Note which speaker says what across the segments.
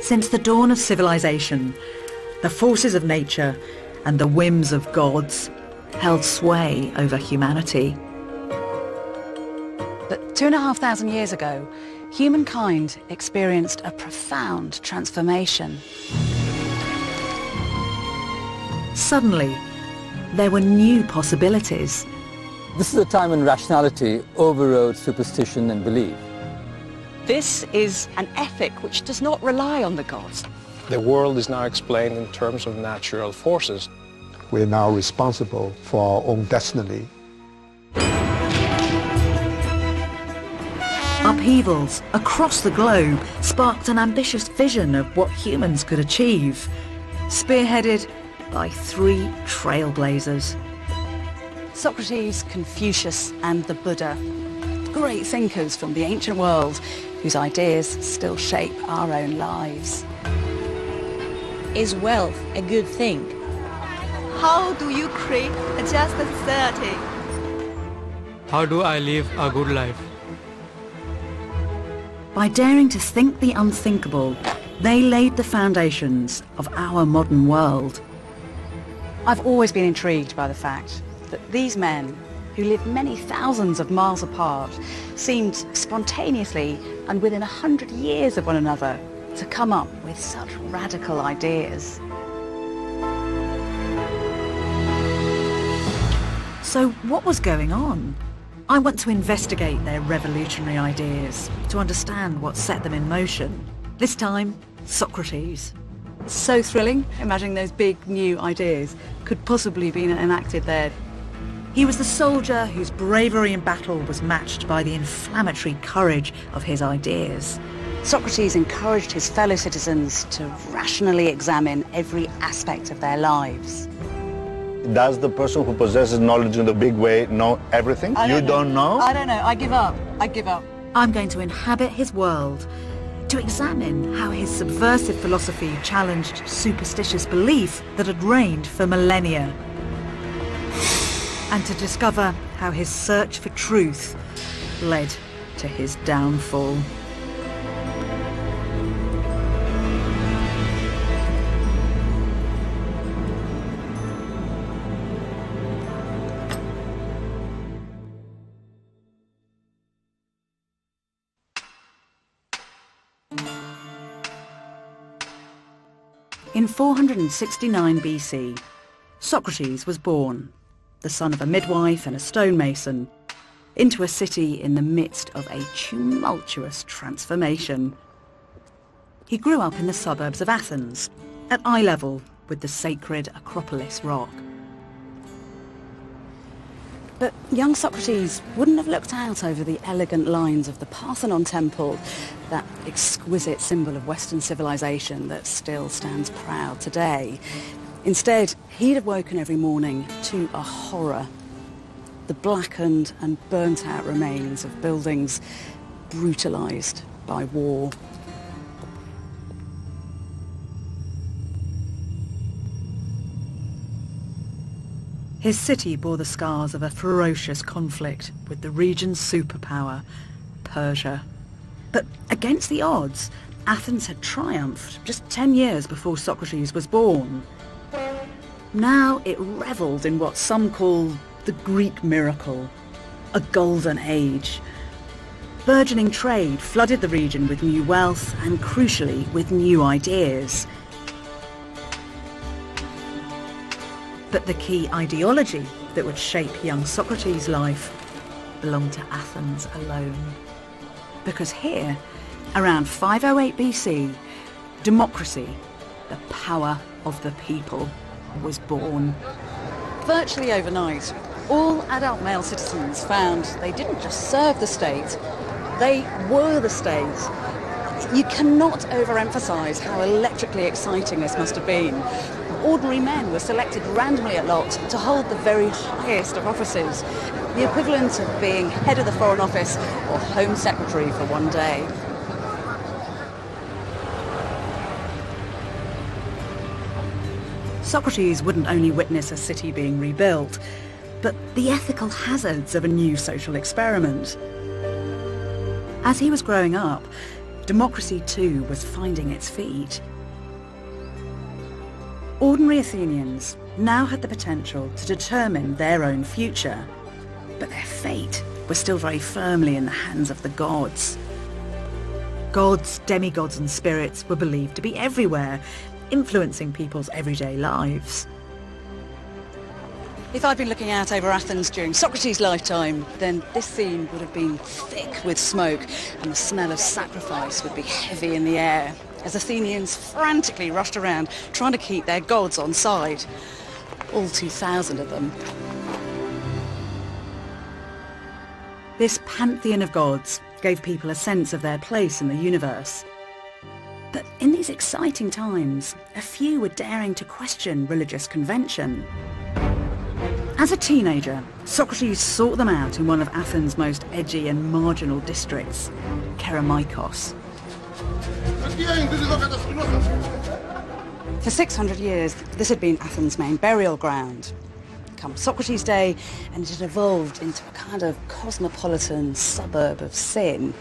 Speaker 1: Since the dawn of civilization, the forces of nature and the whims of gods held sway over humanity.
Speaker 2: But 2,500 years ago, humankind experienced a profound transformation.
Speaker 1: Suddenly, there were new possibilities.
Speaker 3: This is a time when rationality overrode superstition and belief.
Speaker 2: This is an ethic which does not rely on the gods.
Speaker 4: The world is now explained in terms of natural forces.
Speaker 5: We're now responsible for our own destiny.
Speaker 1: Upheavals across the globe sparked an ambitious vision of what humans could achieve, spearheaded by three trailblazers.
Speaker 2: Socrates, Confucius and the Buddha, great thinkers from the ancient world whose ideas still shape our own lives.
Speaker 6: Is wealth a good thing?
Speaker 7: How do you create a just society?
Speaker 8: How do I live a good life?
Speaker 1: By daring to think the unthinkable, they laid the foundations of our modern world.
Speaker 2: I've always been intrigued by the fact that these men, who lived many thousands of miles apart, seemed spontaneously and within 100 years of one another to come up with such radical ideas.
Speaker 1: So what was going on? I want to investigate their revolutionary ideas, to understand what set them in motion. This time, Socrates.
Speaker 2: It's so thrilling, imagining those big new ideas could possibly be enacted there.
Speaker 1: He was the soldier whose bravery in battle was matched by the inflammatory courage of his ideas.
Speaker 2: Socrates encouraged his fellow citizens to rationally examine every aspect of their lives.
Speaker 9: Does the person who possesses knowledge in the big way know everything? You don't know?
Speaker 2: I don't know. I give up. I give up.
Speaker 1: I'm going to inhabit his world, to examine how his subversive philosophy challenged superstitious belief that had reigned for millennia, and to discover how his search for truth led to his downfall. In 469 BC, Socrates was born, the son of a midwife and a stonemason, into a city in the midst of a tumultuous transformation. He grew up in the suburbs of Athens, at eye level with the sacred Acropolis rock.
Speaker 2: But young Socrates wouldn't have looked out over the elegant lines of the Parthenon temple, that exquisite symbol of Western civilization that still stands proud today. Instead, he'd have woken every morning to a horror. The blackened and burnt-out remains of buildings brutalized by war.
Speaker 1: His city bore the scars of a ferocious conflict with the region's superpower, Persia. But against the odds, Athens had triumphed just 10 years before Socrates was born. Now it revelled in what some call the Greek miracle, a golden age. Burgeoning trade flooded the region with new wealth and, crucially, with new ideas. But the key ideology that would shape young Socrates' life belonged to Athens alone. Because here, around 508 BC, democracy, the power of the people, was born.
Speaker 2: Virtually overnight, all adult male citizens found they didn't just serve the state, they were the state. You cannot overemphasize how electrically exciting this must have been. Ordinary men were selected randomly at lot to hold the very highest of offices, the equivalent of being head of the Foreign Office or Home Secretary for one day.
Speaker 1: Socrates wouldn't only witness a city being rebuilt, but the ethical hazards of a new social experiment. As he was growing up, democracy too was finding its feet. Ordinary Athenians now had the potential to determine their own future, but their fate was still very firmly in the hands of the gods. Gods, demigods and spirits were believed to be everywhere, influencing people's everyday lives.
Speaker 2: If I'd been looking out over Athens during Socrates' lifetime, then this scene would have been thick with smoke and the smell of sacrifice would be heavy in the air, as Athenians frantically rushed around trying to keep their gods on side. All 2,000 of them.
Speaker 1: This pantheon of gods gave people a sense of their place in the universe. But in these exciting times, a few were daring to question religious convention. As a teenager, Socrates sought them out in one of Athens' most edgy and marginal districts, Kerameikos.
Speaker 2: For 600 years, this had been Athens' main burial ground. Come Socrates' day, and it had evolved into a kind of cosmopolitan suburb of sin.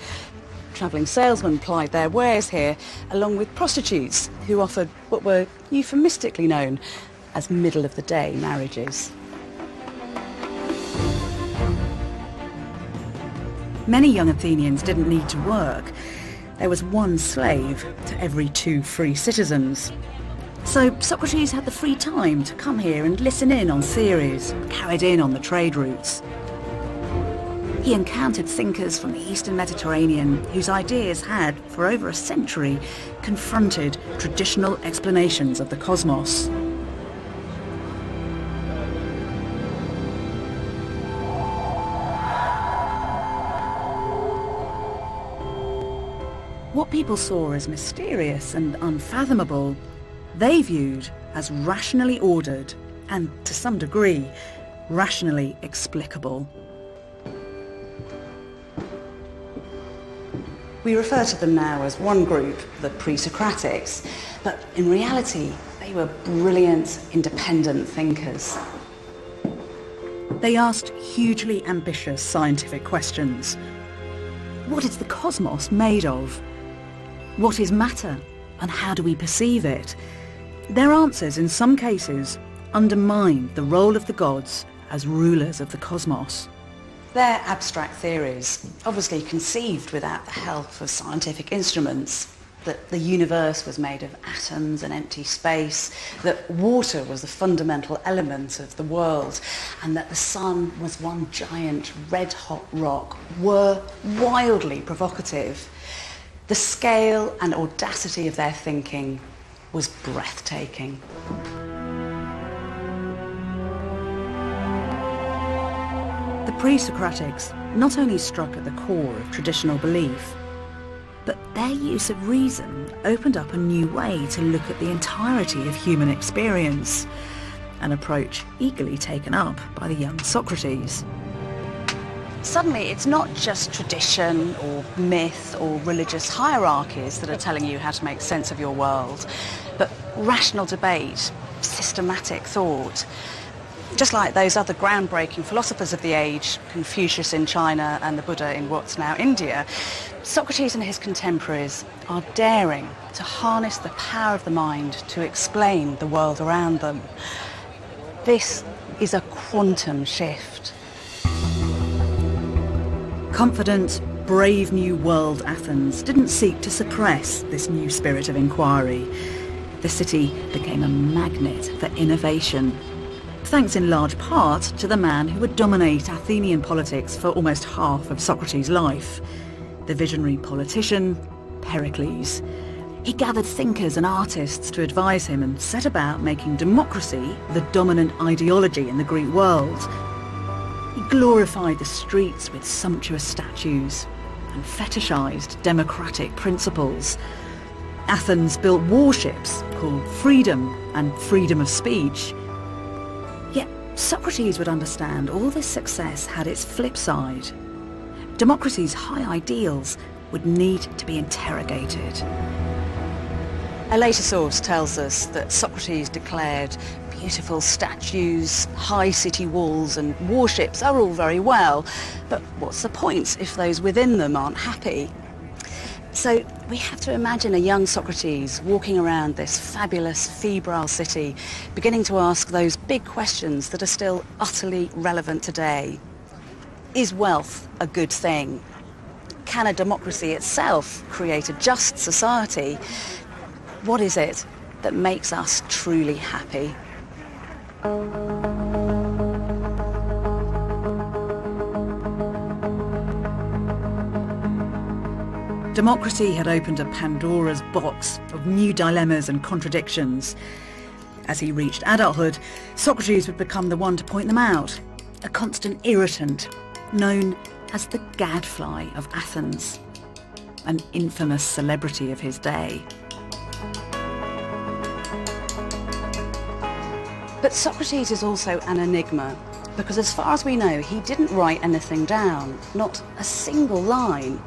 Speaker 2: Travelling salesmen plied their wares here, along with prostitutes who offered what were euphemistically known as middle-of-the-day marriages.
Speaker 1: Many young Athenians didn't need to work. There was one slave to every 2 free citizens. So Socrates had the free time to come here and listen in on theories carried in on the trade routes. He encountered thinkers from the Eastern Mediterranean whose ideas had, for over a century, confronted traditional explanations of the cosmos. What people saw as mysterious and unfathomable, they viewed as rationally ordered and, to some degree, rationally explicable.
Speaker 2: We refer to them now as one group, the pre-Socratics, but in reality, they were brilliant, independent thinkers.
Speaker 1: They asked hugely ambitious scientific questions. What is the cosmos made of? What is matter, and how do we perceive it? Their answers, in some cases, undermined the role of the gods as rulers of the cosmos.
Speaker 2: Their abstract theories, obviously conceived without the help of scientific instruments, that the universe was made of atoms and empty space, that water was the fundamental element of the world, and that the sun was one giant red-hot rock, were wildly provocative. The scale and audacity of their thinking was breathtaking.
Speaker 1: The pre-Socratics not only struck at the core of traditional belief, but their use of reason opened up a new way to look at the entirety of human experience, an approach eagerly taken up by the young Socrates.
Speaker 2: Suddenly, it's not just tradition or myth or religious hierarchies that are telling you how to make sense of your world, but rational debate, systematic thought. Just like those other groundbreaking philosophers of the age, Confucius in China and the Buddha in what's now India, Socrates and his contemporaries are daring to harness the power of the mind to explain the world around them. This is a quantum shift.
Speaker 1: Confident, brave new world Athens didn't seek to suppress this new spirit of inquiry. The city became a magnet for innovation, thanks in large part to the man who would dominate Athenian politics for almost half of Socrates' life, the visionary politician Pericles. He gathered thinkers and artists to advise him and set about making democracy the dominant ideology in the Greek world. He glorified the streets with sumptuous statues and fetishized democratic principles. Athens built warships called freedom and freedom of speech. Yet Socrates would understand all this success had its flip side. Democracy's high ideals would need to be interrogated.
Speaker 2: A later source tells us that Socrates declared beautiful statues, high city walls and warships are all very well, but what's the point if those within them aren't happy? So we have to imagine a young Socrates walking around this fabulous, febrile city, beginning to ask those big questions that are still utterly relevant today. Is wealth a good thing? Can a democracy itself create a just society? What is it that makes us truly happy?
Speaker 1: Democracy had opened a Pandora's box of new dilemmas and contradictions. As he reached adulthood, Socrates would become the one to point them out, a constant irritant, known as the gadfly of Athens, an infamous celebrity of his day.
Speaker 2: But Socrates is also an enigma, because as far as we know, he didn't write anything down, not a single line.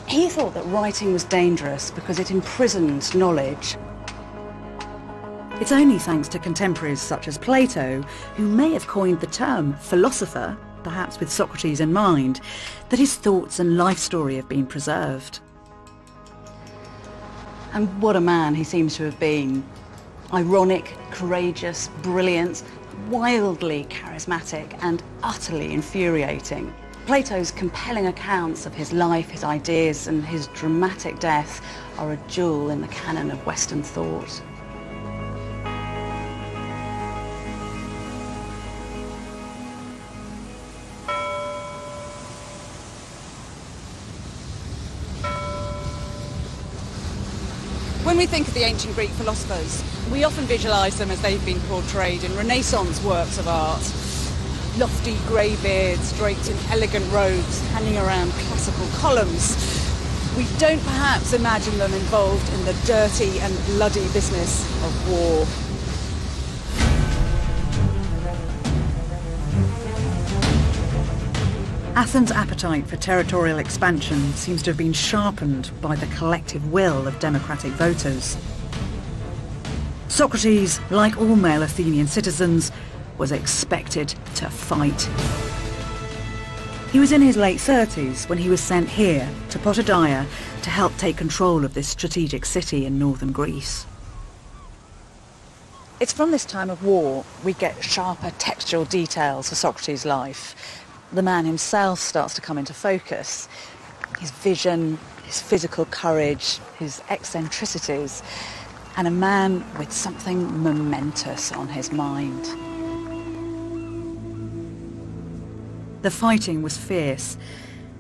Speaker 2: He thought that writing was dangerous because it imprisoned knowledge.
Speaker 1: It's only thanks to contemporaries such as Plato, who may have coined the term philosopher, perhaps with Socrates in mind, that his thoughts and life story have been preserved.
Speaker 2: And what a man he seems to have been. Ironic, courageous, brilliant, wildly charismatic, and utterly infuriating. Plato's compelling accounts of his life, his ideas, and his dramatic death are a jewel in the canon of Western thought.
Speaker 10: When we think of the ancient Greek philosophers, we often visualise them as they've been portrayed in Renaissance works of art. Lofty grey beards draped in elegant robes hanging around classical columns. We don't perhaps imagine them involved in the dirty and bloody business of war.
Speaker 1: Athens' appetite for territorial expansion seems to have been sharpened by the collective will of democratic voters. Socrates, like all male Athenian citizens, was expected to fight. He was in his late 30s when he was sent here to Potidæa to help take control of this strategic city in northern Greece.
Speaker 2: It's from this time of war we get sharper textual details of Socrates' life. The man himself starts to come into focus. His vision, his physical courage, his eccentricities, and a man with something momentous on his mind.
Speaker 1: The fighting was fierce,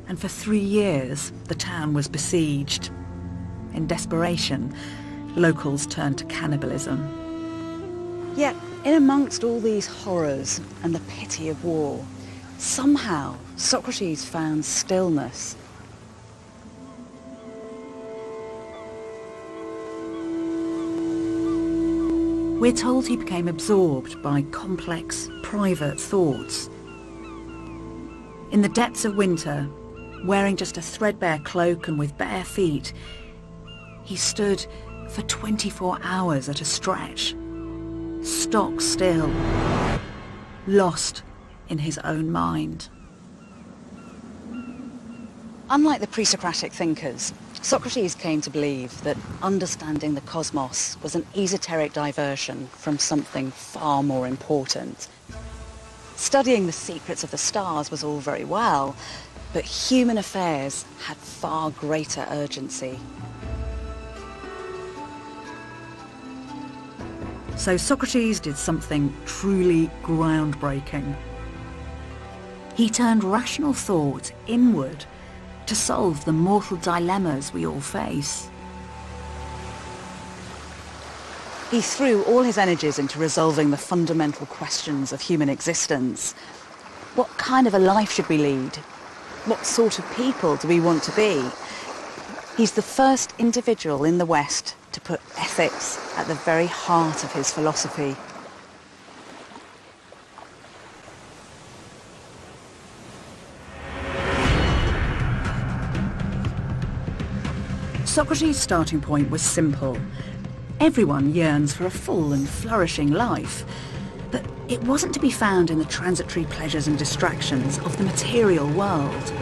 Speaker 1: and for 3 years the town was besieged. In desperation, locals turned to cannibalism.
Speaker 2: Yet, in amongst all these horrors and the pity of war, somehow Socrates found stillness.
Speaker 1: We're told he became absorbed by complex, private thoughts. In the depths of winter, wearing just a threadbare cloak and with bare feet, he stood for 24 hours at a stretch, stock still, lost in his own mind.
Speaker 2: Unlike the pre-Socratic thinkers, Socrates came to believe that understanding the cosmos was an esoteric diversion from something far more important. Studying the secrets of the stars was all very well, but human affairs had far greater urgency.
Speaker 1: So Socrates did something truly groundbreaking. He turned rational thought inward to solve the mortal dilemmas we all face.
Speaker 2: He threw all his energies into resolving the fundamental questions of human existence. What kind of a life should we lead? What sort of people do we want to be? He's the first individual in the West to put ethics at the very heart of his philosophy.
Speaker 1: Socrates' starting point was simple. Everyone yearns for a full and flourishing life, but it wasn't to be found in the transitory pleasures and distractions of the material world.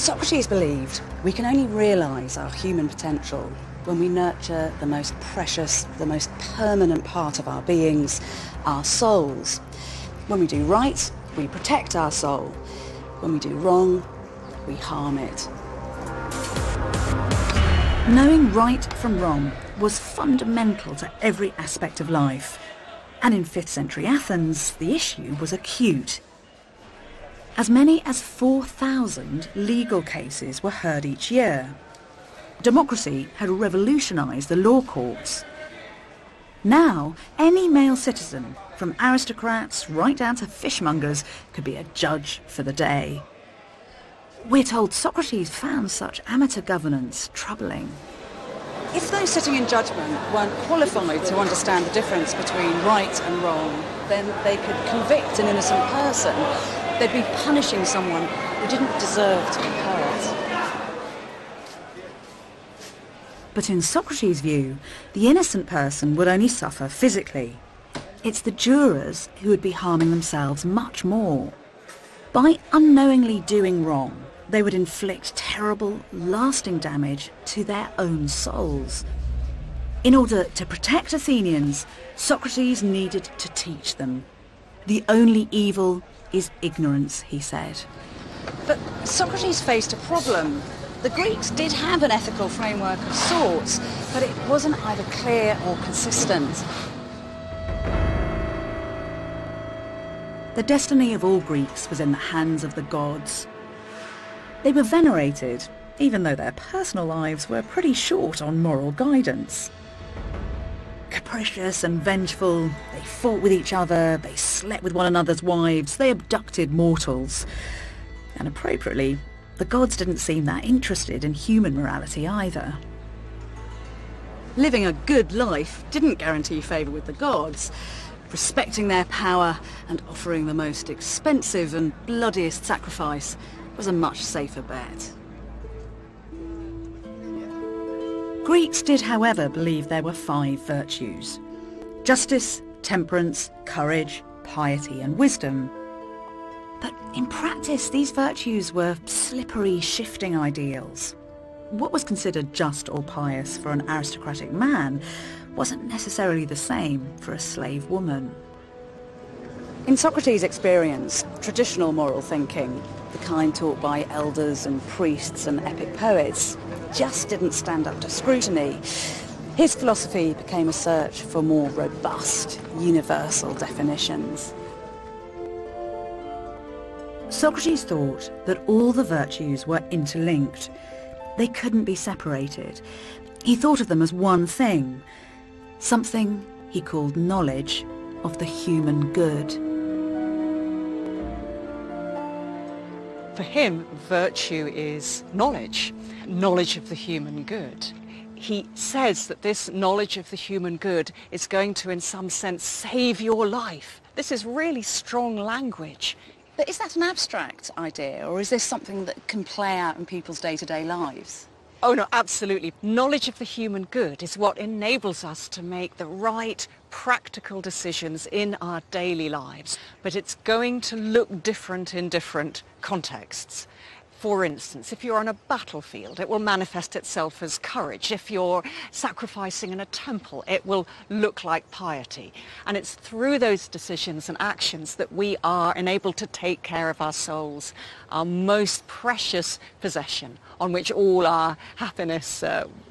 Speaker 2: Socrates believed we can only realise our human potential when we nurture the most precious, the most permanent part of our beings, our souls. When we do right, we protect our soul. When we do wrong, we harm it. Knowing right from wrong was fundamental to every aspect of life. And in 5th century Athens, the issue was acute. As many as 4,000 legal cases were heard each year. Democracy had revolutionised the law courts. Now, any male citizen, from aristocrats right down to fishmongers, could be a judge for the day. We're told Socrates found such amateur governance troubling.
Speaker 10: If those sitting in judgment weren't qualified to understand the difference between right and wrong, then they could convict an innocent person. They'd be punishing someone who didn't deserve to be hurt.
Speaker 2: But in Socrates' view, the innocent person would only suffer physically. It's the jurors who would be harming themselves much more. By unknowingly doing wrong, they would inflict terrible, lasting damage to their own souls. In order to protect Athenians, Socrates needed to teach them. The only evil is ignorance, he said.
Speaker 10: But Socrates faced a problem. The Greeks did have an ethical framework of sorts, but it wasn't either clear or consistent.
Speaker 2: The destiny of all Greeks was in the hands of the gods. They were venerated, even though their personal lives were pretty short on moral guidance. Capricious and vengeful, they fought with each other, they slept with one another's wives, they abducted mortals. And appropriately, the gods didn't seem that interested in human morality either.
Speaker 10: Living a good life didn't guarantee favour with the gods. Respecting their power and offering the most expensive and bloodiest sacrifice was a much safer bet.
Speaker 2: Greeks did, however, believe there were 5 virtues: justice, temperance, courage, piety and wisdom. But in practice, these virtues were slippery, shifting ideals. What was considered just or pious for an aristocratic man wasn't necessarily the same for a slave woman.
Speaker 10: In Socrates' experience, traditional moral thinking, the kind taught by elders and priests and epic poets, just didn't stand up to scrutiny. His philosophy became a search for more robust, universal definitions.
Speaker 2: Socrates thought that all the virtues were interlinked. They couldn't be separated. He thought of them as one thing, something he called knowledge of the human good.
Speaker 10: For him, virtue is knowledge, knowledge of the human good. He says that this knowledge of the human good is going to, in some sense, save your life. This is really strong language.
Speaker 2: But is that an abstract idea, or is this something that can play out in people's day-to-day lives?
Speaker 10: Oh no, absolutely. Knowledge of the human good is what enables us to make the right practical decisions in our daily lives. But it's going to look different in different contexts. For instance, if you're on a battlefield, it will manifest itself as courage. If you're sacrificing in a temple, it will look like piety. And it's through those decisions and actions that we are enabled to take care of our souls, our most precious possession, on which all our happiness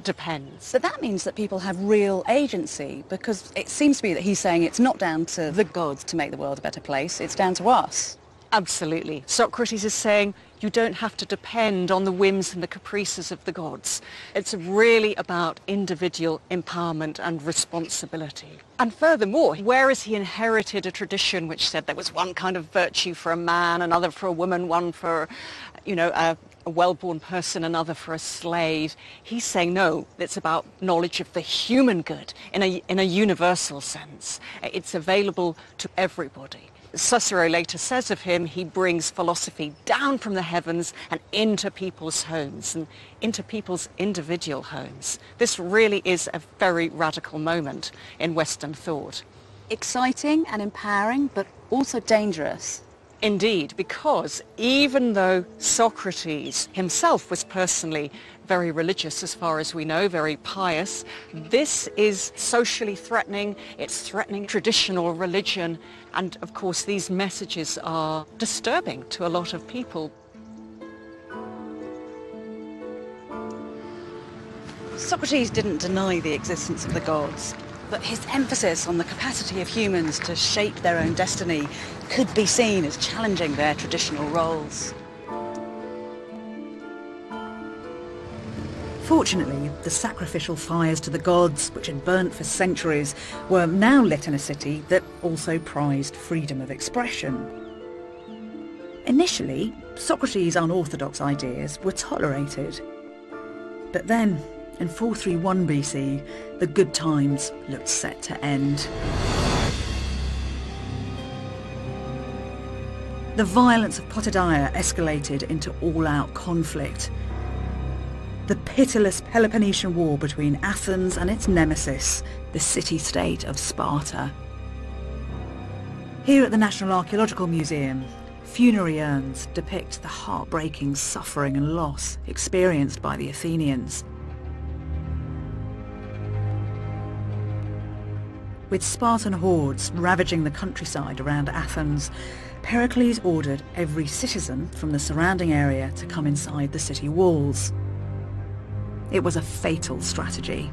Speaker 10: depends.
Speaker 2: But that means that people have real agency, because it seems to me that he's saying it's not down to the gods to make the world a better place, it's down to us.
Speaker 10: Absolutely. Socrates is saying you don't have to depend on the whims and the caprices of the gods. It's really about individual empowerment and responsibility. And furthermore, whereas he inherited a tradition which said there was one kind of virtue for a man, another for a woman, one for, a well-born person, another for a slave, he's saying no, it's about knowledge of the human good in a universal sense. It's available to everybody. Cicero later says of him, he brings philosophy down from the heavens and into people's homes and into people's individual homes. This really is a very radical moment in Western thought.
Speaker 2: Exciting and empowering, but also dangerous.
Speaker 10: Indeed, because even though Socrates himself was personally very religious, as far as we know, very pious, this is socially threatening, it's threatening traditional religion, and of course these messages are disturbing to a lot of people.
Speaker 2: Socrates didn't deny the existence of the gods, but his emphasis on the capacity of humans to shape their own destiny could be seen as challenging their traditional roles.
Speaker 1: Fortunately, the sacrificial fires to the gods, which had burnt for centuries, were now lit in a city that also prized freedom of expression. Initially, Socrates' unorthodox ideas were tolerated. But then, in 431 BC, the good times looked set to end. The violence of Potidæa escalated into all-out conflict. The pitiless Peloponnesian War between Athens and its nemesis, the city-state of Sparta. Here at the National Archaeological Museum, funerary urns depict the heartbreaking suffering and loss experienced by the Athenians. With Spartan hordes ravaging the countryside around Athens, Pericles ordered every citizen from the surrounding area to come inside the city walls. It was a fatal strategy.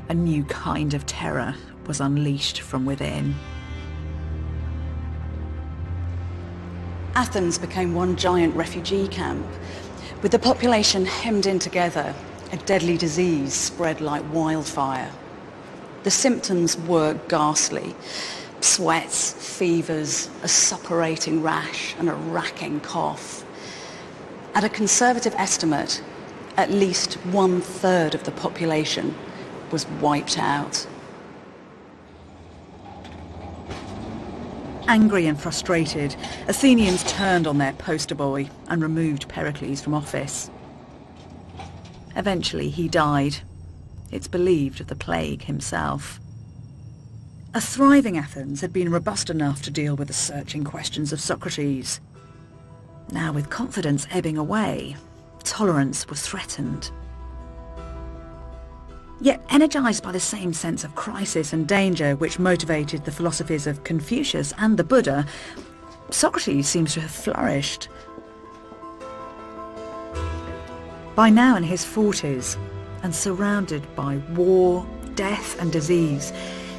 Speaker 1: A new kind of terror was unleashed from within.
Speaker 2: Athens became one giant refugee camp. With the population hemmed in together, a deadly disease spread like wildfire. The symptoms were ghastly. Sweats, fevers, a suppurating rash and a racking cough. At a conservative estimate, at least 1/3 of the population was wiped out.
Speaker 1: Angry and frustrated, Athenians turned on their poster boy and removed Pericles from office. Eventually he died. It's believed of the plague himself. A thriving Athens had been robust enough to deal with the searching questions of Socrates. Now, with confidence ebbing away, tolerance was threatened. Yet, energised by the same sense of crisis and danger which motivated the philosophies of Confucius and the Buddha, Socrates seems to have flourished. By now in his 40s, and surrounded by war, death and disease,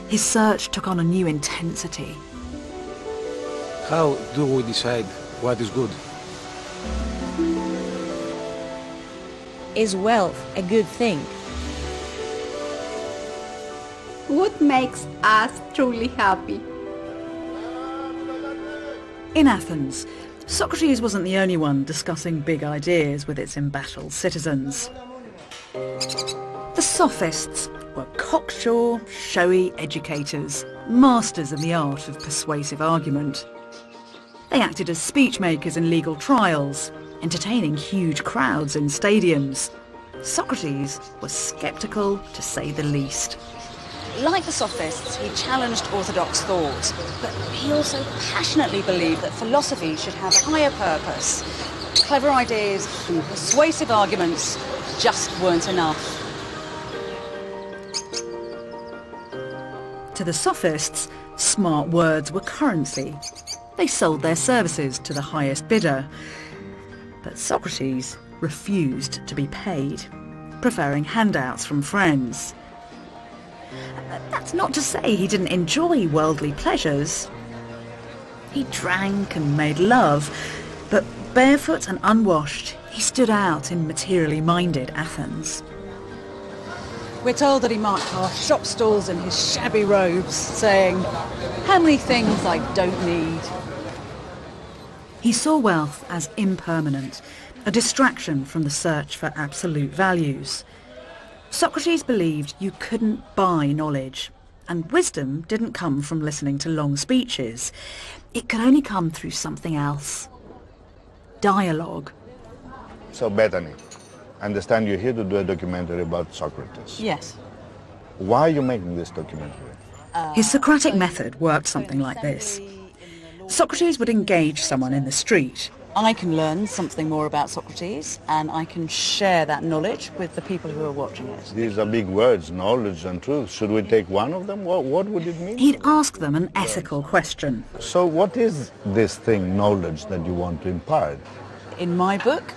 Speaker 1: his search took on a new intensity.
Speaker 11: How do we decide what is good?
Speaker 6: Is wealth a good thing?
Speaker 7: What makes us truly happy?
Speaker 1: In Athens, Socrates wasn't the only one discussing big ideas with its embattled citizens. The sophists were cocksure, showy educators, masters in the art of persuasive argument. They acted as speech makers in legal trials, entertaining huge crowds in stadiums. Socrates was sceptical, to say the least.
Speaker 2: Like the sophists, he challenged orthodox thought, but he also passionately believed that philosophy should have a higher purpose. Clever ideas and persuasive arguments just weren't enough.
Speaker 1: To the sophists, smart words were currency. They sold their services to the highest bidder. But Socrates refused to be paid, preferring handouts from friends. That's not to say he didn't enjoy worldly pleasures. He drank and made love, but barefoot and unwashed, he stood out in materially minded Athens.
Speaker 10: We're told that he marked past shop stalls in his shabby robes, saying, "How many things I don't need."
Speaker 1: He saw wealth as impermanent, a distraction from the search for absolute values. Socrates believed you couldn't buy knowledge, and wisdom didn't come from listening to long speeches. It could only come through something else. Dialogue.
Speaker 9: So, Bethany, I understand you're here to do a documentary about Socrates.
Speaker 10: Yes.
Speaker 9: Why are you making this documentary?
Speaker 1: His Socratic method worked something like this. Socrates would engage someone in the street.
Speaker 2: I can learn something more about Socrates and I can share that knowledge with the people who are watching it.
Speaker 9: These are big words, knowledge and truth. Should we take one of them? What would it mean?
Speaker 1: He'd ask them an ethical question.
Speaker 9: So what is this thing, knowledge, that you want to impart?
Speaker 2: In my book,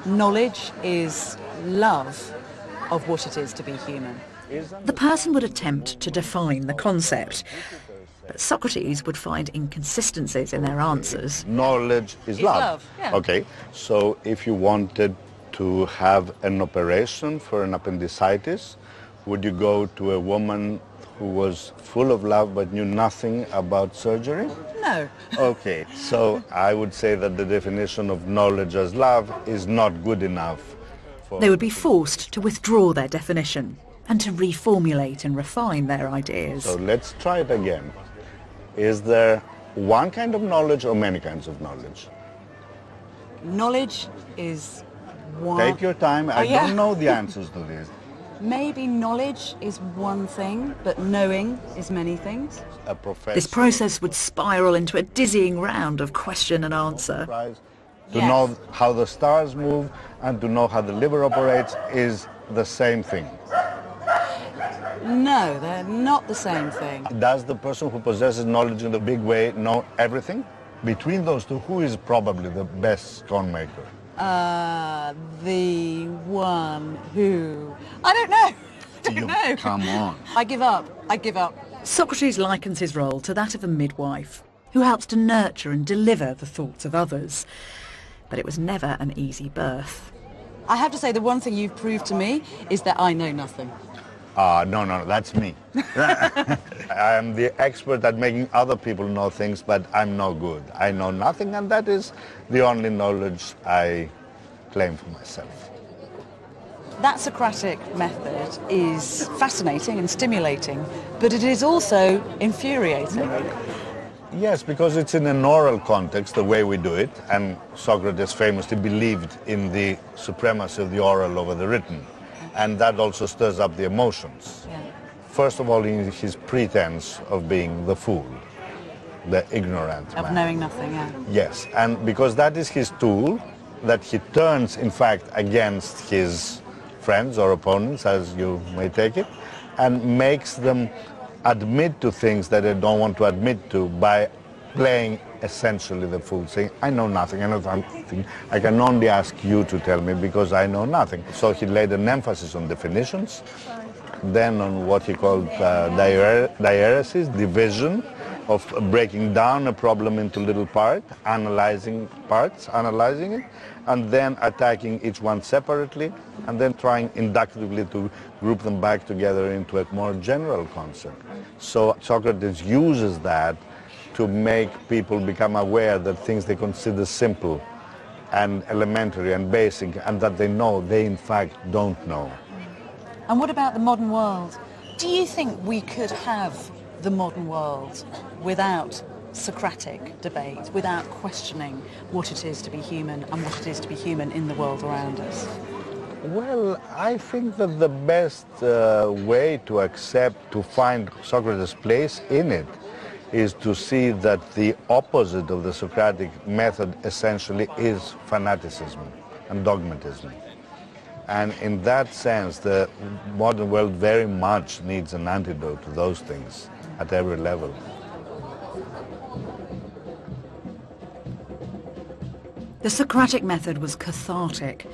Speaker 2: knowledge is love of what it is to be human.
Speaker 1: The person would attempt to define the concept, but Socrates would find inconsistencies in their answers.
Speaker 9: Knowledge is love.
Speaker 2: Yeah.
Speaker 9: Okay, so if you wanted to have an operation for an appendicitis, would you go to a woman who was full of love but knew nothing about surgery?
Speaker 2: No.
Speaker 9: Okay, so I would say that the definition of knowledge as love is not good enough.
Speaker 1: They would be forced to withdraw their definition and to reformulate and refine their ideas.
Speaker 9: So let's try it again. Is there one kind of knowledge or many kinds of knowledge?
Speaker 2: Knowledge is one...
Speaker 9: Take your time. I don't know the answers to this.
Speaker 2: Maybe knowledge is one thing, but knowing is many things.
Speaker 9: A professor...
Speaker 1: This process would spiral into a dizzying round of question and answer.
Speaker 9: To know how the stars move and to know how the liver operates is the same thing.
Speaker 2: No, they're not the same thing.
Speaker 9: Does the person who possesses knowledge in the big way know everything? Between those two, who is probably the best scone maker?
Speaker 2: The one who... I don't know.
Speaker 9: Come on.
Speaker 2: I give up.
Speaker 1: Socrates likens his role to that of a midwife who helps to nurture and deliver the thoughts of others. But it was never an easy birth.
Speaker 2: I have to say the one thing you've proved to me is that I know nothing.
Speaker 9: No, that's me. I am the expert at making other people know things, but I'm no good. I know nothing, and that is the only knowledge I claim for myself.
Speaker 2: That Socratic method is fascinating and stimulating, but it is also infuriating.
Speaker 9: Yes, because it's in an oral context, the way we do it, and Socrates famously believed in the supremacy of the oral over the written. And that also stirs up the emotions.
Speaker 2: Yeah.
Speaker 9: First of all, in his pretense of being the fool, the ignorant man.
Speaker 2: Of knowing nothing, yeah.
Speaker 9: Yes, and because that is his tool, that he turns, in fact, against his friends or opponents, as you may take it, and makes them admit to things that they don't want to admit to by playing essentially the fool, saying, I know nothing, I can only ask you to tell me because I know nothing. So he laid an emphasis on definitions, then on what he called diaresis, division, of breaking down a problem into little parts, analyzing it, and then attacking each one separately, and then trying inductively to group them back together into a more general concept. So Socrates uses that to make people become aware that things they consider simple and elementary and basic and that they know, they in fact don't know.
Speaker 2: And what about the modern world? Do you think we could have the modern world without Socratic debate, without questioning what it is to be human and what it is to be human in the world around us?
Speaker 9: Well, I think that the best way to find Socrates' place in it is to see that the opposite of the Socratic method essentially is fanaticism and dogmatism. And in that sense, the modern world very much needs an antidote to those things at every level.
Speaker 1: The Socratic method was cathartic.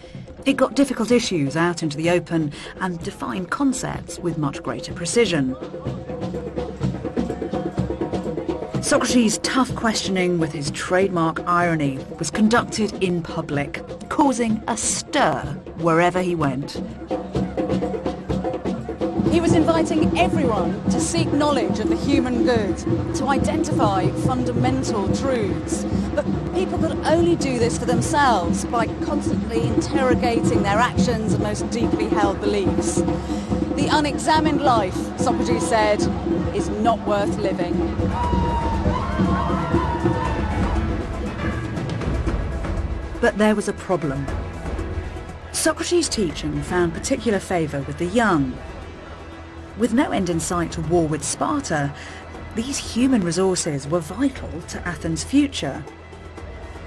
Speaker 1: It got difficult issues out into the open and defined concepts with much greater precision. Socrates' tough questioning with his trademark irony was conducted in public, causing a stir wherever he went.
Speaker 10: He was inviting everyone to seek knowledge of the human good, to identify fundamental truths. But people could only do this for themselves by constantly interrogating their actions and most deeply held beliefs. The unexamined life, Socrates said, is not worth living.
Speaker 1: But there was a problem. Socrates' teaching found particular favour with the young. With no end in sight to war with Sparta, These human resources were vital to Athens' future.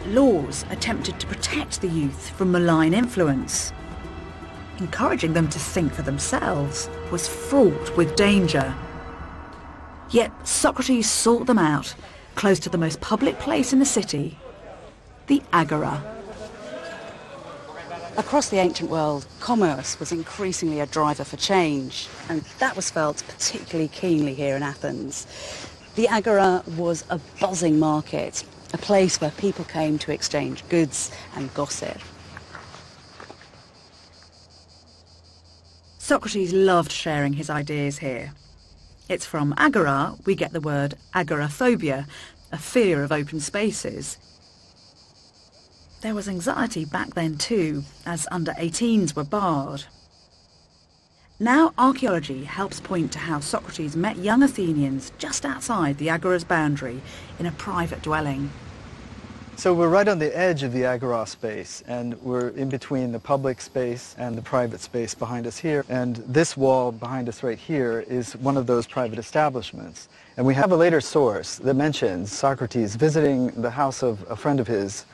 Speaker 1: Laws attempted to protect the youth from malign influence. Encouraging them to think for themselves was fraught with danger. Yet Socrates sought them out, close to the most public place in the city, the Agora.
Speaker 2: Across the ancient world, commerce was increasingly a driver for change, and that was felt particularly keenly here in Athens. The Agora was a buzzing market, a place where people came to exchange goods and gossip.
Speaker 1: Socrates loved sharing his ideas here. It's from agora we get the word agoraphobia, a fear of open spaces. There was anxiety back then too, as under-18s were barred. Now archaeology helps point to how Socrates met young Athenians just outside the agora's boundary in a private dwelling.
Speaker 12: So we're right on the edge of the agora space, and we're in between the public space and the private space behind us here. And this wall behind us right here is one of those private establishments. And we have a later source that mentions Socrates visiting the house of a friend of his,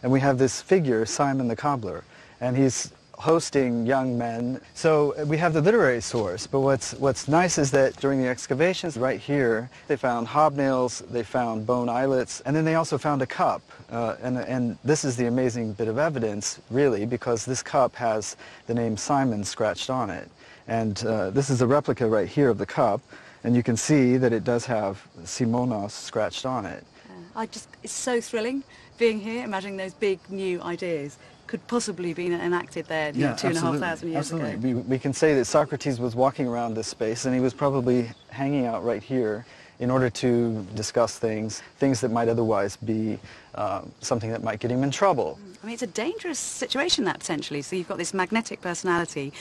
Speaker 12: and we have this figure, Simon the cobbler, and he's hosting young men. So we have the literary source, but what's nice is that during the excavations right here, they found hobnails, they found bone eyelets, and then they also found a cup. And this is the amazing bit of evidence, really, because this cup has the name Simon scratched on it. And this is a replica right here of the cup, and you can see that it does have Simonos scratched on it.
Speaker 2: It's so thrilling being here, imagining those big new ideas could possibly be enacted there 2,500 years ago.
Speaker 12: We can say that Socrates was walking around this space, and he was probably hanging out right here in order to discuss things that might otherwise be something that might get him in trouble.
Speaker 2: I mean, it's a dangerous situation, that, potentially. So you've got this magnetic personality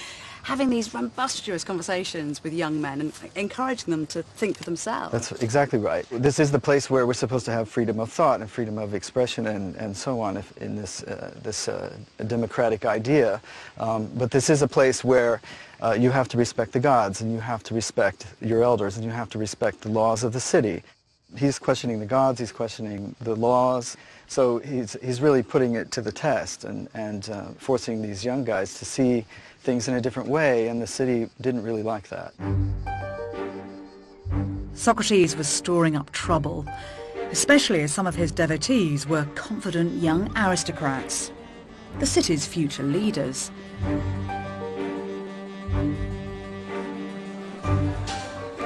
Speaker 2: having these rumbustious conversations with young men and encouraging them to think for themselves.
Speaker 12: That's exactly right. This is the place where we're supposed to have freedom of thought and freedom of expression and so on in this democratic idea. But this is a place where you have to respect the gods, and you have to respect your elders, and you have to respect the laws of the city. He's questioning the gods, he's questioning the laws, so he's really putting it to the test and forcing these young guys to see things in a different way, and the city didn't really like that.
Speaker 1: Socrates was storing up trouble, especially as some of his devotees were confident young aristocrats, the city's future leaders.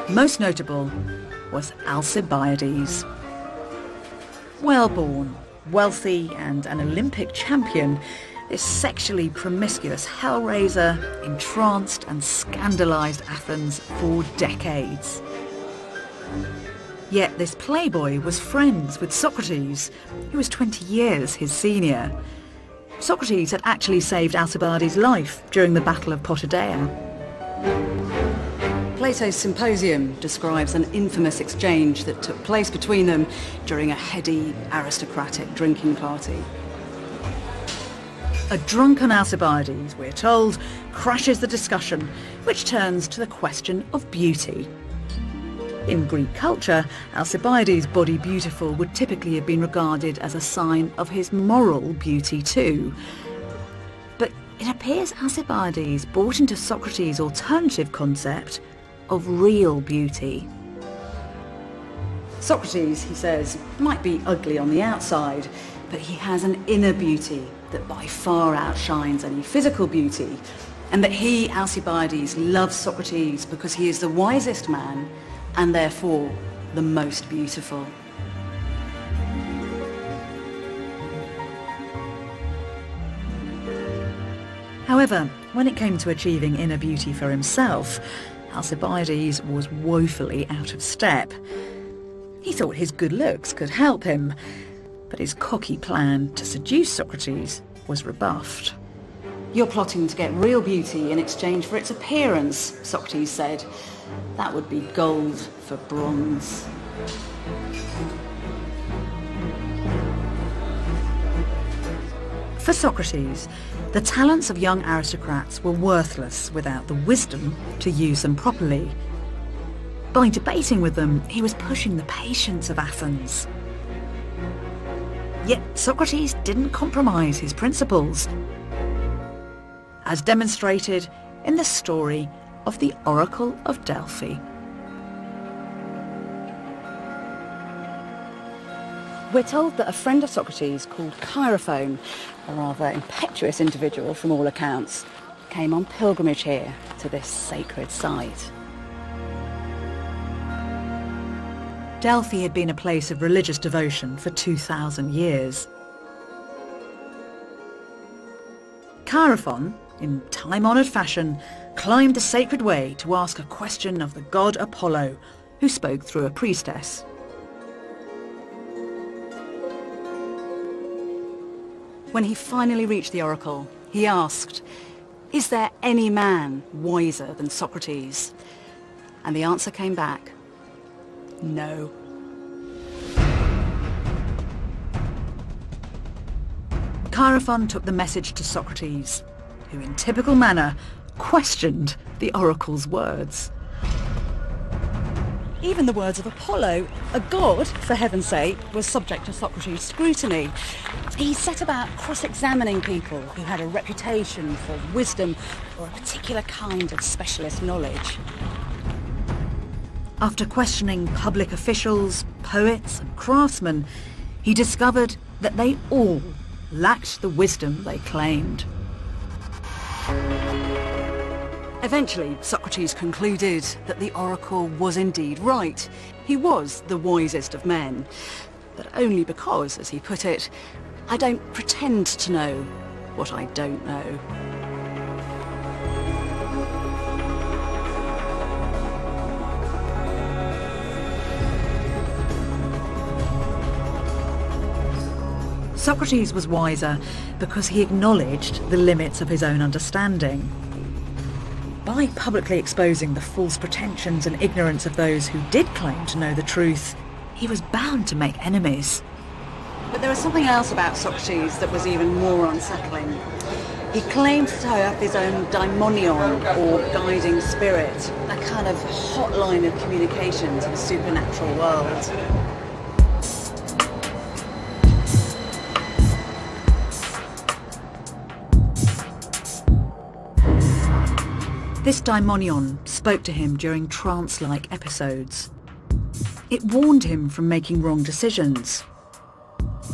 Speaker 1: Most notable was Alcibiades. Well-born, wealthy and an Olympic champion, this sexually promiscuous hellraiser entranced and scandalised Athens for decades. Yet this playboy was friends with Socrates, who was 20 years his senior. Socrates had actually saved Alcibiades' life during the Battle of Potidaea.
Speaker 2: Plato's Symposium describes an infamous exchange that took place between them during a heady aristocratic drinking party.
Speaker 1: A drunken Alcibiades, we're told, crashes the discussion, which turns to the question of beauty. In Greek culture, Alcibiades' body beautiful would typically have been regarded as a sign of his moral beauty too. But it appears Alcibiades bought into Socrates' alternative concept of real beauty.
Speaker 2: Socrates, he says, might be ugly on the outside, but he has an inner beauty that by far outshines any physical beauty, and that he, Alcibiades, loves Socrates because he is the wisest man and therefore the most beautiful.
Speaker 1: However, when it came to achieving inner beauty for himself, Alcibiades was woefully out of step. He thought his good looks could help him, but his cocky plan to seduce Socrates was rebuffed.
Speaker 2: You're plotting to get real beauty in exchange for its appearance, Socrates said. That would be gold for bronze.
Speaker 1: For Socrates, the talents of young aristocrats were worthless without the wisdom to use them properly. By debating with them, he was pushing the patience of Athens. Yet Socrates didn't compromise his principles, as demonstrated in the story of the Oracle of Delphi.
Speaker 2: We're told that a friend of Socrates called Chaerephon, a rather impetuous individual from all accounts, came on pilgrimage here to this sacred site.
Speaker 1: Delphi had been a place of religious devotion for 2,000 years. Chaerephon, in time-honoured fashion, climbed the sacred way to ask a question of the god Apollo, who spoke through a priestess.
Speaker 2: When he finally reached the oracle, he asked, "Is there any man wiser than Socrates?" And the answer came back, no.
Speaker 1: Chaerephon took the message to Socrates, who in typical manner questioned the oracle's words.
Speaker 2: Even the words of Apollo, a god, for heaven's sake, was subject to Socrates' scrutiny. He set about cross-examining people who had a reputation for wisdom or a particular kind of specialist knowledge.
Speaker 1: After questioning public officials, poets and craftsmen, he discovered that they all lacked the wisdom they claimed.
Speaker 2: Eventually, Socrates concluded that the oracle was indeed right. He was the wisest of men, but only because, as he put it, I don't pretend to know what I don't know.
Speaker 1: Socrates was wiser because he acknowledged the limits of his own understanding. By publicly exposing the false pretensions and ignorance of those who did claim to know the truth, he was bound to make enemies.
Speaker 2: But there was something else about Socrates that was even more unsettling. He claimed to have his own daimonion, or guiding spirit, a kind of hotline of communication to the supernatural world.
Speaker 1: This daimonion spoke to him during trance-like episodes. It warned him from making wrong decisions.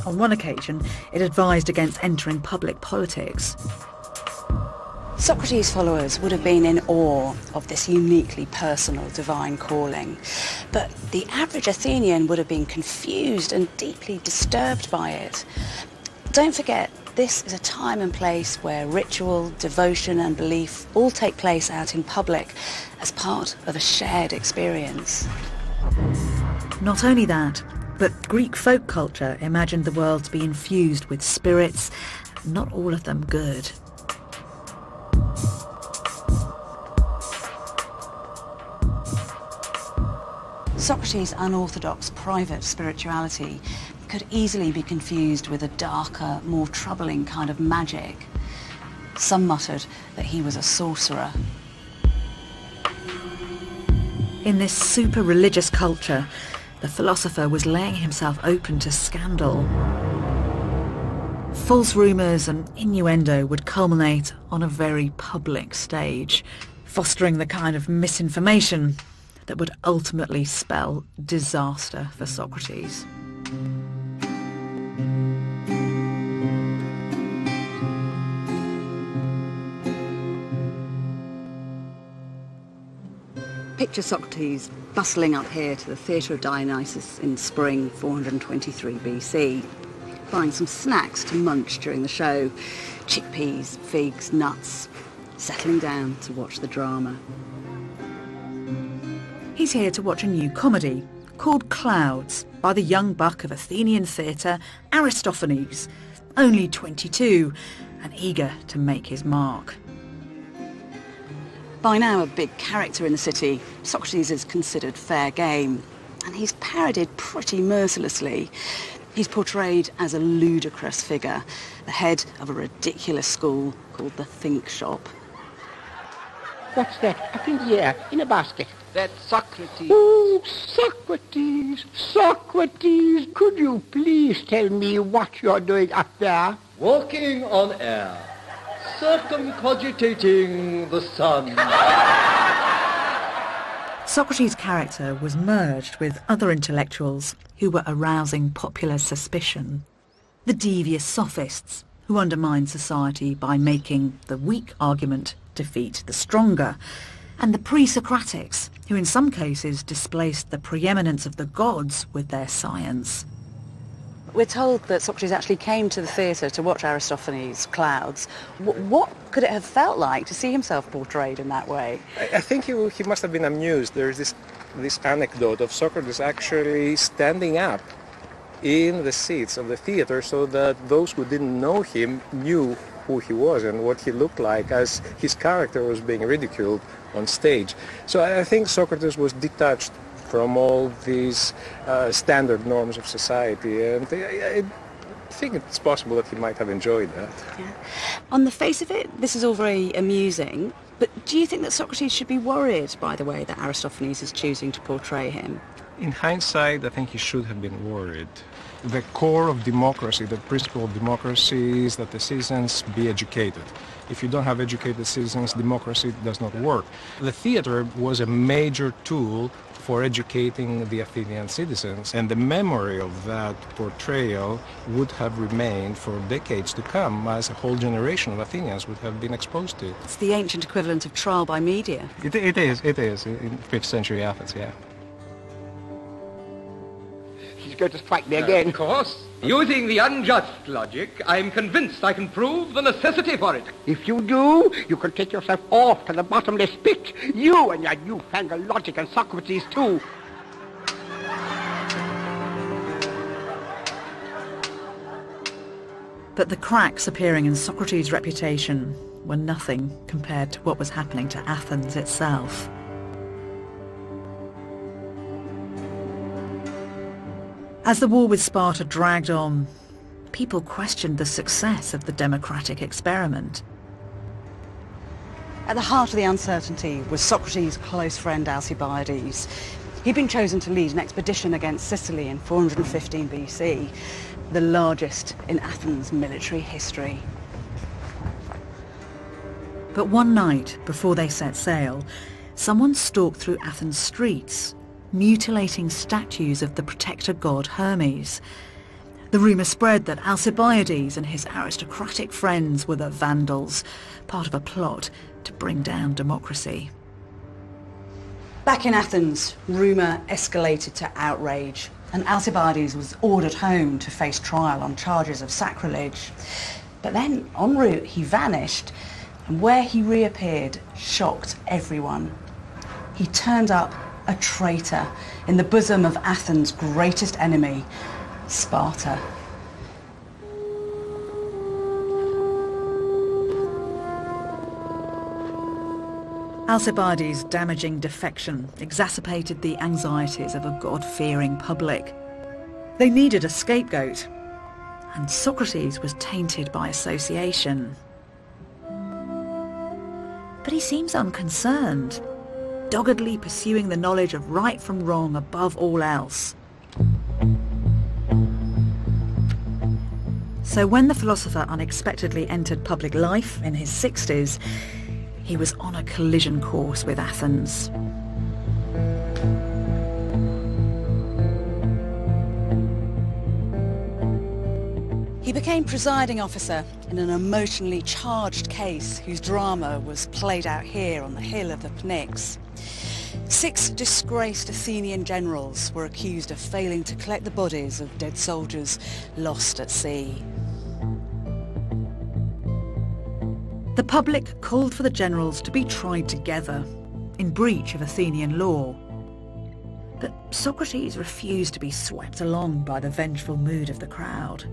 Speaker 1: On one occasion, it advised against entering public politics.
Speaker 2: Socrates' followers would have been in awe of this uniquely personal divine calling, but the average Athenian would have been confused and deeply disturbed by it. Don't forget, this is a time and place where ritual, devotion and belief all take place out in public as part of a shared experience.
Speaker 1: Not only that, but Greek folk culture imagined the world to be infused with spirits, not all of them good.
Speaker 2: Socrates' unorthodox private spirituality could easily be confused with a darker, more troubling kind of magic. Some muttered that he was a sorcerer.
Speaker 1: In this super-religious culture, the philosopher was laying himself open to scandal. False rumours and innuendo would culminate on a very public stage, fostering the kind of misinformation that would ultimately spell disaster for Socrates.
Speaker 2: Picture Socrates bustling up here to the Theatre of Dionysus in spring 423 BC, buying some snacks to munch during the show, chickpeas, figs, nuts, settling down to watch the drama.
Speaker 1: He's here to watch a new comedy called Clouds by the young buck of Athenian theatre, Aristophanes, only 22 and eager to make his mark.
Speaker 2: By now a big character in the city, Socrates is considered fair game, and he's parodied pretty mercilessly. He's portrayed as a ludicrous figure, the head of a ridiculous school called the Think Shop.
Speaker 13: What's that? Up in the air, in a basket.
Speaker 14: That's Socrates.
Speaker 13: Oh, Socrates! Socrates! Could you please tell me what you're doing up there?
Speaker 14: Walking on air. Circumcogitating the sun.
Speaker 1: Socrates' character was merged with other intellectuals who were arousing popular suspicion. The devious sophists, who undermined society by making the weak argument defeat the stronger, and the pre-Socratics, who in some cases displaced the preeminence of the gods with their science.
Speaker 2: We're told that Socrates actually came to the theatre to watch Aristophanes' Clouds. What could it have felt like to see himself portrayed in that way?
Speaker 4: I think he must have been amused. There's this anecdote of Socrates actually standing up in the seats of the theatre so that those who didn't know him knew who he was and what he looked like as his character was being ridiculed on stage. So I think Socrates was detached from all these standard norms of society, and I think it's possible that he might have enjoyed that.
Speaker 2: Yeah. On the face of it, this is all very amusing, but do you think that Socrates should be worried by the way that Aristophanes is choosing to portray him?
Speaker 4: In hindsight, I think he should have been worried. The core of democracy, the principle of democracy is that the citizens be educated. If you don't have educated citizens, democracy does not work. The theater was a major tool for educating the Athenian citizens, and the memory of that portrayal would have remained for decades to come, as a whole generation of Athenians would have been exposed to it.
Speaker 2: It's the ancient equivalent of trial by media.
Speaker 4: It is, in 5th century Athens, yeah.
Speaker 13: He's going to strike me again.
Speaker 14: Of course. Using the unjust logic, I'm convinced I can prove the necessity for it.
Speaker 13: If you do, you can take yourself off to the bottomless pit. You and your newfangled logic, and Socrates too.
Speaker 1: But the cracks appearing in Socrates' reputation were nothing compared to what was happening to Athens itself. As the war with Sparta dragged on, people questioned the success of the democratic experiment.
Speaker 2: At the heart of the uncertainty was Socrates' close friend Alcibiades. He'd been chosen to lead an expedition against Sicily in 415 BC, the largest in Athens' military history.
Speaker 1: But one night, before they set sail, someone stalked through Athens' streets, mutilating statues of the protector god Hermes. The rumour spread that Alcibiades and his aristocratic friends were the vandals, part of a plot to bring down democracy.
Speaker 2: Back in Athens, rumour escalated to outrage, and Alcibiades was ordered home to face trial on charges of sacrilege. But then, en route, he vanished, and where he reappeared shocked everyone. He turned up a traitor in the bosom of Athens' greatest enemy, Sparta.
Speaker 1: Alcibiades' damaging defection exacerbated the anxieties of a God-fearing public. They needed a scapegoat, and Socrates was tainted by association. But he seems unconcerned, doggedly pursuing the knowledge of right from wrong above all else. So when the philosopher unexpectedly entered public life in his 60s, he was on a collision course with Athens.
Speaker 2: He became presiding officer in an emotionally charged case whose drama was played out here on the hill of the Pnyx. 6 disgraced Athenian generals were accused of failing to collect the bodies of dead soldiers lost at sea.
Speaker 1: The public called for the generals to be tried together, in breach of Athenian law. But Socrates refused to be swept along by the vengeful mood of the crowd.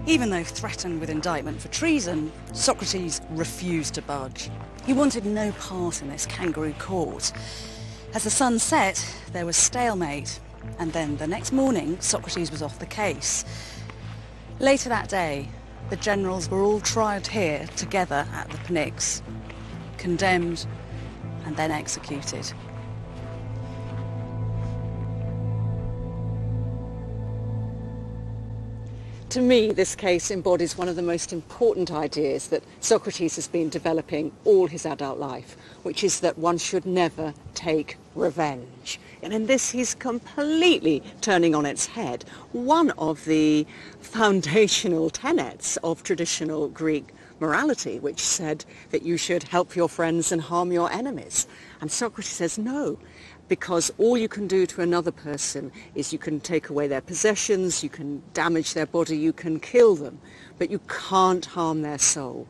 Speaker 2: Even though threatened with indictment for treason, Socrates refused to budge. He wanted no part in this kangaroo court. As the sun set, there was stalemate, and then the next morning, Socrates was off the case. Later that day, The generals were all tried here together at the Pnyx, condemned and then executed. To me, this case embodies one of the most important ideas that Socrates has been developing all his adult life, which is that one should never take revenge. And in this, he's completely turning on its head one of the foundational tenets of traditional Greek morality, which said that you should help your friends and harm your enemies. And Socrates says no, because all you can do to another person is you can take away their possessions, you can damage their body, you can kill them, but you can't harm their soul.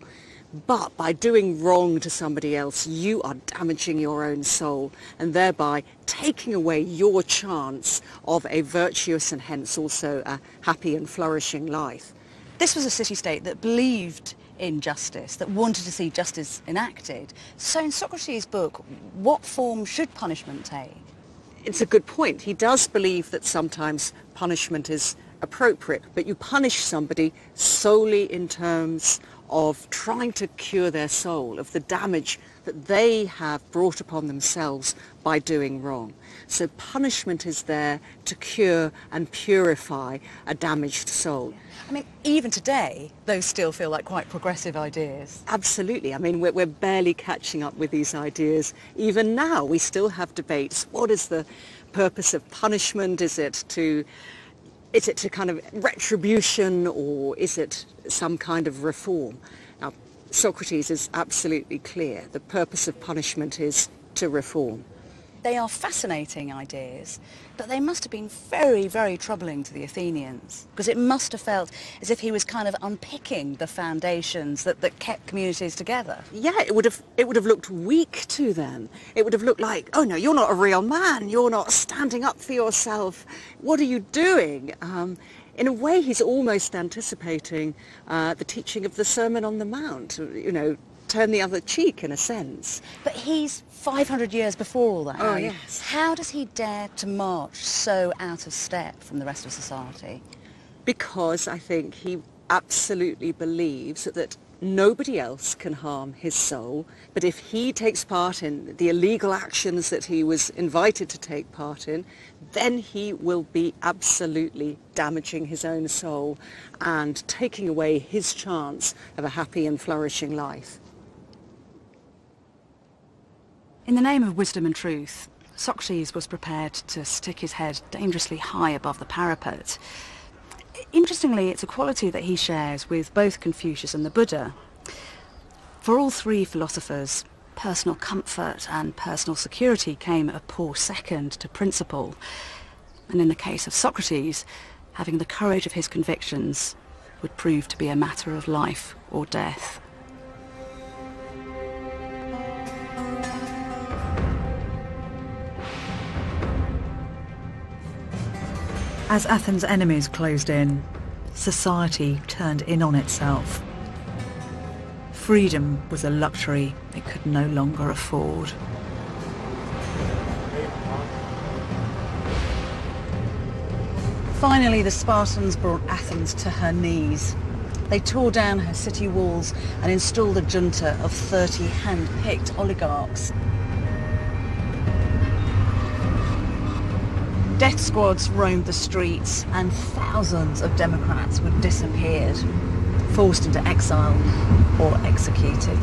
Speaker 2: But by doing wrong to somebody else, you are damaging your own soul and thereby taking away your chance of a virtuous and hence also a happy and flourishing life. This was a city-state that believed in justice, that wanted to see justice enacted. So in Socrates' book, what form should punishment take? It's a good point. He does believe that sometimes punishment is appropriate, but you punish somebody solely in terms of trying to cure their soul of the damage that they have brought upon themselves by doing wrong. So punishment is there to cure and purify a damaged soul. I mean, even today, those still feel like quite progressive ideas. Absolutely. I mean, we're barely catching up with these ideas. Even now, we still have debates. What is the purpose of punishment? Is it to kind of retribution, or is it some kind of reform? Now, Socrates is absolutely clear. The purpose of punishment is to reform. They are fascinating ideas, but they must have been very, very troubling to the Athenians, because it must have felt as if he was kind of unpicking the foundations that kept communities together. Yeah, it would have looked weak to them. It would have looked like, oh no, you're not a real man, you're not standing up for yourself, what are you doing? In a way, he's almost anticipating the teaching of the Sermon on the Mount, you know, turn the other cheek in a sense. But he's 500 years before all that. Oh, yes. How does he dare to march so out of step from the rest of society? Because I think he absolutely believes that nobody else can harm his soul, but if he takes part in the illegal actions that he was invited to take part in, then he will be absolutely damaging his own soul and taking away his chance of a happy and flourishing life. In the name of wisdom and truth, Socrates was prepared to stick his head dangerously high above the parapet. Interestingly, it's a quality that he shares with both Confucius and the Buddha. For all three philosophers, personal comfort and personal security came a poor second to principle. And in the case of Socrates, having the courage of his convictions would prove to be a matter of life or death.
Speaker 1: As Athens' enemies closed in, society turned in on itself. Freedom was a luxury it could no longer afford.
Speaker 2: Finally, the Spartans brought Athens to her knees. They tore down her city walls and installed a junta of 30 hand-picked oligarchs. Death squads roamed the streets and thousands of democrats were disappeared, forced into exile or executed.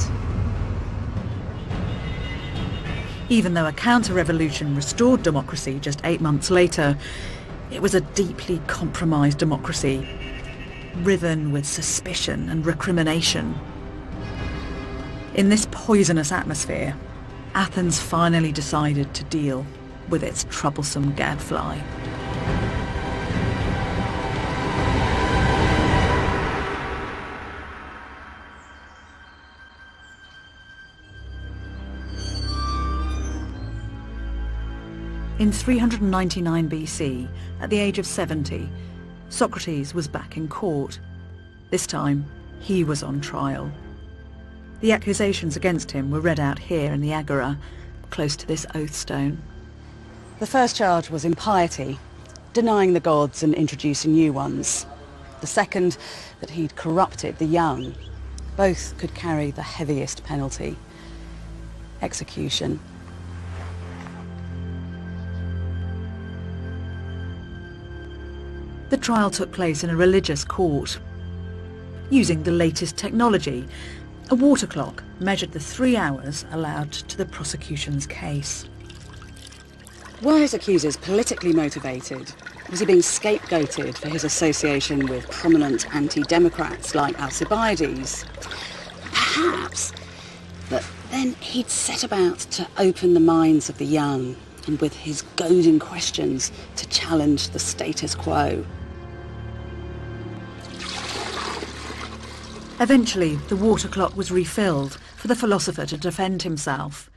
Speaker 1: Even though a counter-revolution restored democracy just 8 months later, it was a deeply compromised democracy, riven with suspicion and recrimination. In this poisonous atmosphere, Athens finally decided to deal with its troublesome gadfly. In 399 BC, at the age of 70, Socrates was back in court. This time, he was on trial. The accusations against him were read out here in the Agora, close to this oath stone.
Speaker 2: The first charge was impiety, denying the gods and introducing new ones. The second, that he'd corrupted the young. Both could carry the heaviest penalty: execution.
Speaker 1: The trial took place in a religious court. Using the latest technology, a water clock measured the 3 hours allowed to the prosecution's case.
Speaker 2: Were his accusers politically motivated? Was he being scapegoated for his association with prominent anti-democrats like Alcibiades? Perhaps. But then he'd set about to open the minds of the young, and with his goading questions to challenge the status quo.
Speaker 1: Eventually, the water clock was refilled for the philosopher to defend himself.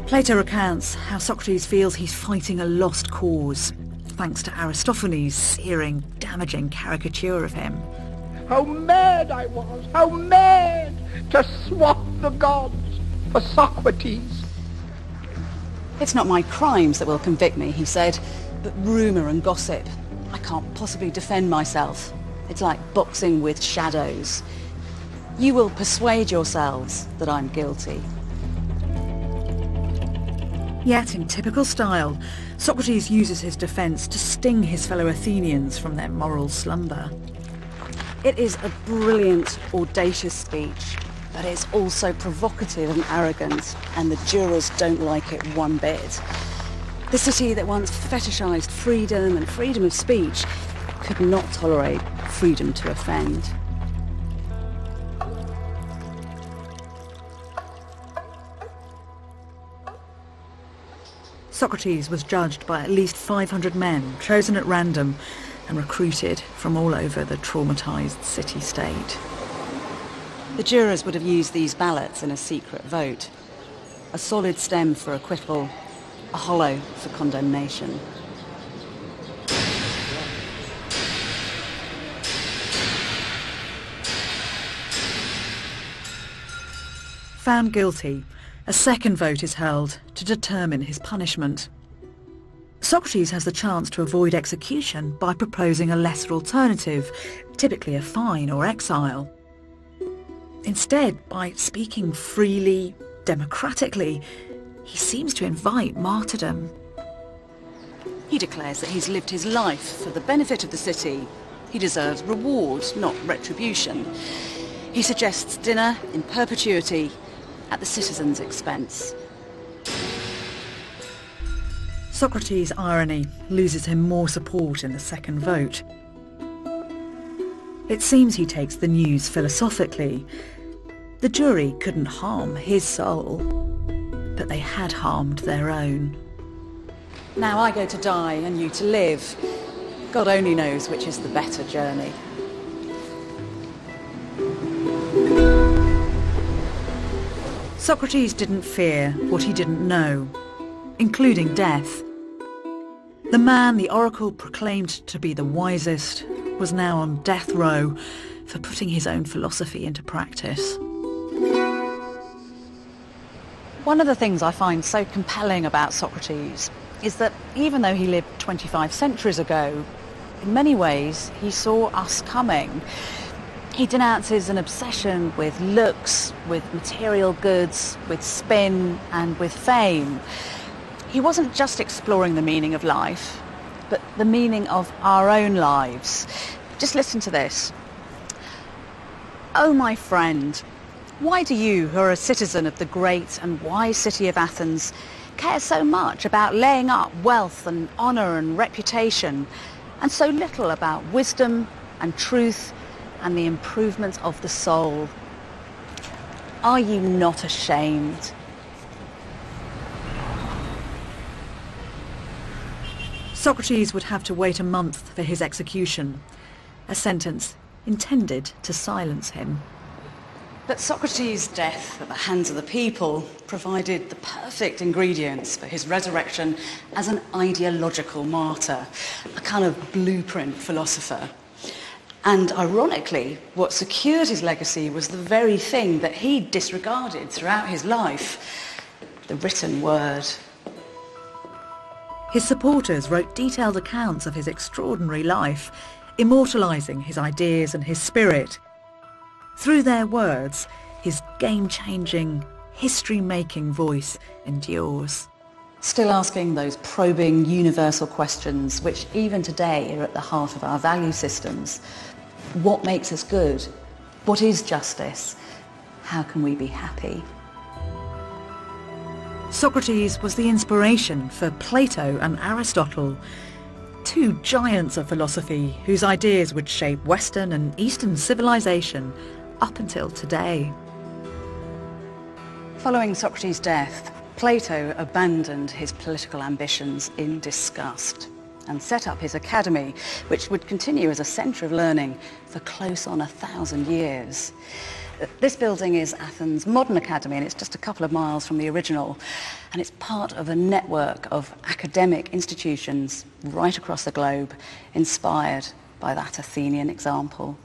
Speaker 1: Plato recounts how Socrates feels he's fighting a lost cause, thanks to Aristophanes' searing, damaging caricature of him.
Speaker 13: How mad I was, how mad to swap the gods for Socrates.
Speaker 2: It's not my crimes that will convict me, he said, but rumour and gossip. I can't possibly defend myself. It's like boxing with shadows. You will persuade yourselves that I'm guilty.
Speaker 1: Yet, in typical style, Socrates uses his defence to sting his fellow Athenians from their moral slumber.
Speaker 2: It is a brilliant, audacious speech, but it's also provocative and arrogant, and the jurors don't like it one bit. The city that once fetishised freedom and freedom of speech could not tolerate freedom to offend.
Speaker 1: Socrates was judged by at least 500 men, chosen at random and recruited from all over the traumatised city-state.
Speaker 2: The jurors would have used these ballots in a secret vote. A solid stem for acquittal, a hollow for condemnation.
Speaker 1: Found guilty, a second vote is held to determine his punishment. Socrates has the chance to avoid execution by proposing a lesser alternative, typically a fine or exile. Instead, by speaking freely, democratically, he seems to invite martyrdom.
Speaker 2: He declares that he's lived his life for the benefit of the city. He deserves reward, not retribution. He suggests dinner in perpetuity at the citizens' expense.
Speaker 1: Socrates' irony loses him more support in the second vote. It seems he takes the news philosophically. The jury couldn't harm his soul, but they had harmed their own.
Speaker 2: Now I go to die and you to live. God only knows which is the better journey.
Speaker 1: Socrates didn't fear what he didn't know, including death. The man the oracle proclaimed to be the wisest was now on death row for putting his own philosophy into practice.
Speaker 2: One of the things I find so compelling about Socrates is that even though he lived 25 centuries ago, in many ways he saw us coming. He denounces an obsession with looks, with material goods, with spin and with fame. He wasn't just exploring the meaning of life, but the meaning of our own lives. Just listen to this. Oh, my friend, why do you, who are a citizen of the great and wise city of Athens, care so much about laying up wealth and honour and reputation, and so little about wisdom and truth and the improvement of the soul? Are you not ashamed?
Speaker 1: Socrates would have to wait a month for his execution, a sentence intended to silence him.
Speaker 2: But Socrates' death at the hands of the people provided the perfect ingredients for his resurrection as an ideological martyr, a kind of blueprint philosopher. And ironically, what secured his legacy was the very thing that he disregarded throughout his life: the written word.
Speaker 1: His supporters wrote detailed accounts of his extraordinary life, immortalising his ideas and his spirit. Through their words, his game-changing, history-making voice endures.
Speaker 2: Still asking those probing, universal questions which even today are at the heart of our value systems. What makes us good? What is justice? How can we be happy?
Speaker 1: Socrates was the inspiration for Plato and Aristotle, two giants of philosophy whose ideas would shape Western and Eastern civilization up until today.
Speaker 2: Following Socrates' death, Plato abandoned his political ambitions in disgust and set up his academy, which would continue as a centre of learning for close on 1,000 years. This building is Athens' modern academy, and it's just a couple of miles from the original, and it's part of a network of academic institutions right across the globe, inspired by that Athenian example.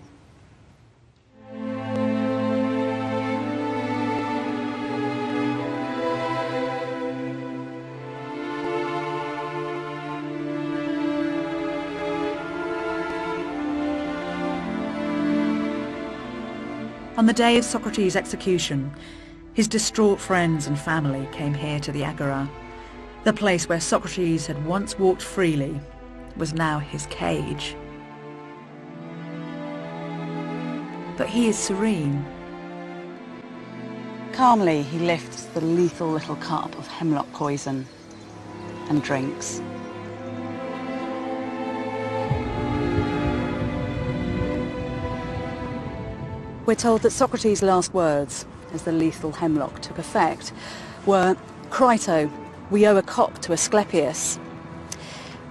Speaker 1: On the day of Socrates' execution, his distraught friends and family came here to the Agora. The place where Socrates had once walked freely was now his cage. But he is serene.
Speaker 2: Calmly, he lifts the lethal little cup of hemlock poison and drinks. We're told that Socrates' last words, as the lethal hemlock took effect, were, "Crito, we owe a cop to Asclepius."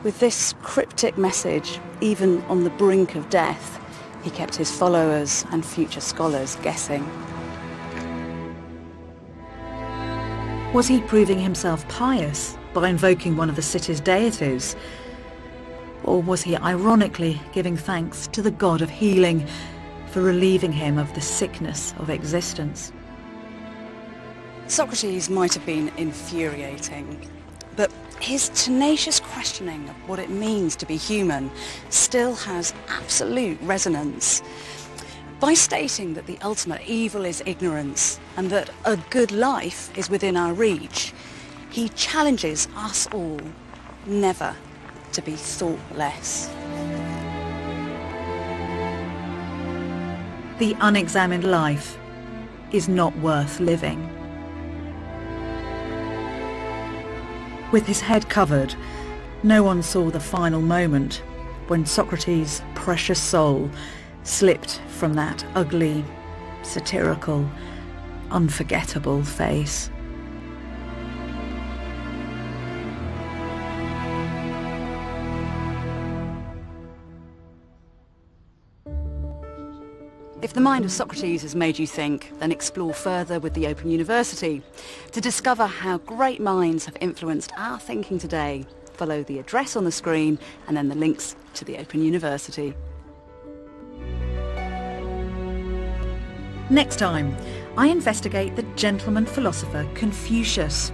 Speaker 2: With this cryptic message, even on the brink of death, he kept his followers and future scholars guessing.
Speaker 1: Was he proving himself pious by invoking one of the city's deities? Or was he ironically giving thanks to the god of healing for relieving him of the sickness of existence?
Speaker 2: Socrates might have been infuriating, but his tenacious questioning of what it means to be human still has absolute resonance. By stating that the ultimate evil is ignorance and that a good life is within our reach, he challenges us all never to be thoughtless.
Speaker 1: The unexamined life is not worth living. With his head covered, no one saw the final moment when Socrates' precious soul slipped from that ugly, satirical, unforgettable face.
Speaker 2: If the mind of Socrates has made you think, then explore further with the Open University. To discover how great minds have influenced our thinking today, follow the address on the screen and then the links to the Open University.
Speaker 1: Next time, I investigate the gentleman philosopher Confucius.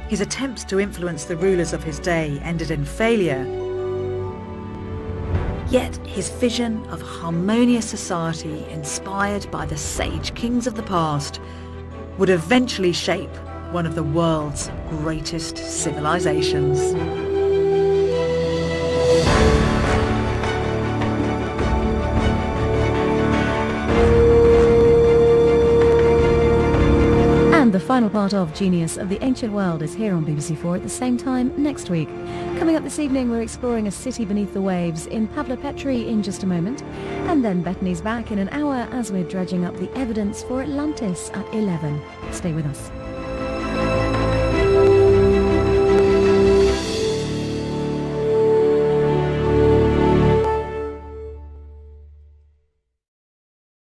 Speaker 1: His attempts to influence the rulers of his day ended in failure. Yet his vision of harmonious society inspired by the sage kings of the past would eventually shape one of the world's greatest civilizations.
Speaker 15: And the final part of Genius of the Ancient World is here on BBC4 at the same time next week. Coming up this evening, we're exploring a city beneath the waves in Pavla Petri in just a moment. And then Bethany's back in an hour as we're dredging up the evidence for Atlantis at 11. Stay with us.